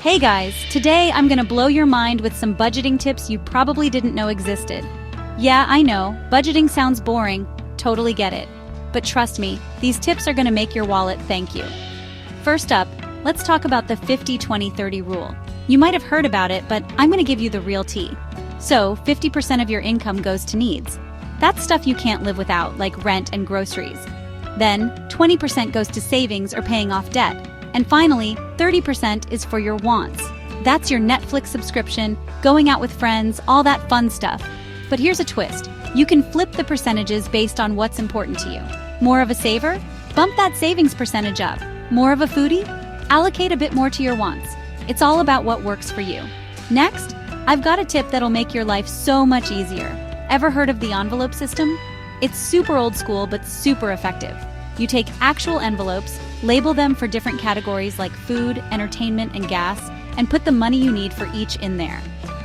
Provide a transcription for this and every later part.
Hey guys, today I'm gonna blow your mind with some budgeting tips you probably didn't know existed. Yeah, I know, budgeting sounds boring, totally get it. But trust me, these tips are gonna make your wallet thank you. First up, let's talk about the 50-20-30 rule. You might have heard about it, but I'm gonna give you the real tea. So, 50% of your income goes to needs. That's stuff you can't live without, like rent and groceries. Then, 20% goes to savings or paying off debt. And finally, 30% is for your wants. That's your Netflix subscription, going out with friends, all that fun stuff. But here's a twist. You can flip the percentages based on what's important to you. More of a saver? Bump that savings percentage up. More of a foodie? Allocate a bit more to your wants. It's all about what works for you. Next, I've got a tip that'll make your life so much easier. Ever heard of the envelope system? It's super old school but super effective. You take actual envelopes, label them for different categories like food, entertainment, and gas, and put the money you need for each in there.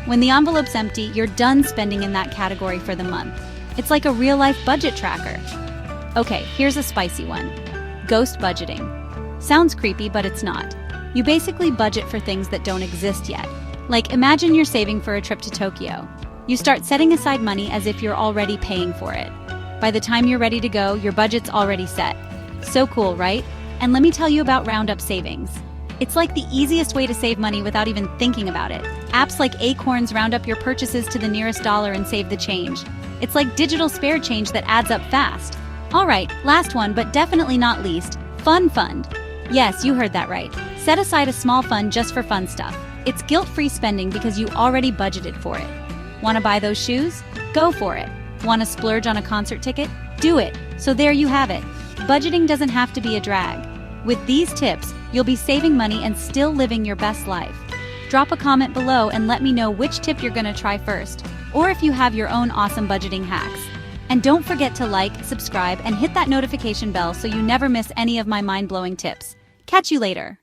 When the envelope's empty, you're done spending in that category for the month. It's like a real-life budget tracker. Okay, here's a spicy one. Ghost budgeting. Sounds creepy, but it's not. You basically budget for things that don't exist yet. Like, imagine you're saving for a trip to Tokyo. You start setting aside money as if you're already paying for it. By the time you're ready to go, your budget's already set. So cool, right? And let me tell you about Roundup Savings. It's like the easiest way to save money without even thinking about it. Apps like Acorns round up your purchases to the nearest dollar and save the change. It's like digital spare change that adds up fast. All right, last one, but definitely not least, Fun Fund. Yes, you heard that right. Set aside a small fund just for fun stuff. It's guilt-free spending because you already budgeted for it. Want to buy those shoes? Go for it. Want to splurge on a concert ticket? Do it. So there you have it. Budgeting doesn't have to be a drag. With these tips, you'll be saving money and still living your best life. Drop a comment below and let me know which tip you're gonna try first, or if you have your own awesome budgeting hacks. And don't forget to like, subscribe, and hit that notification bell so you never miss any of my mind-blowing tips. Catch you later.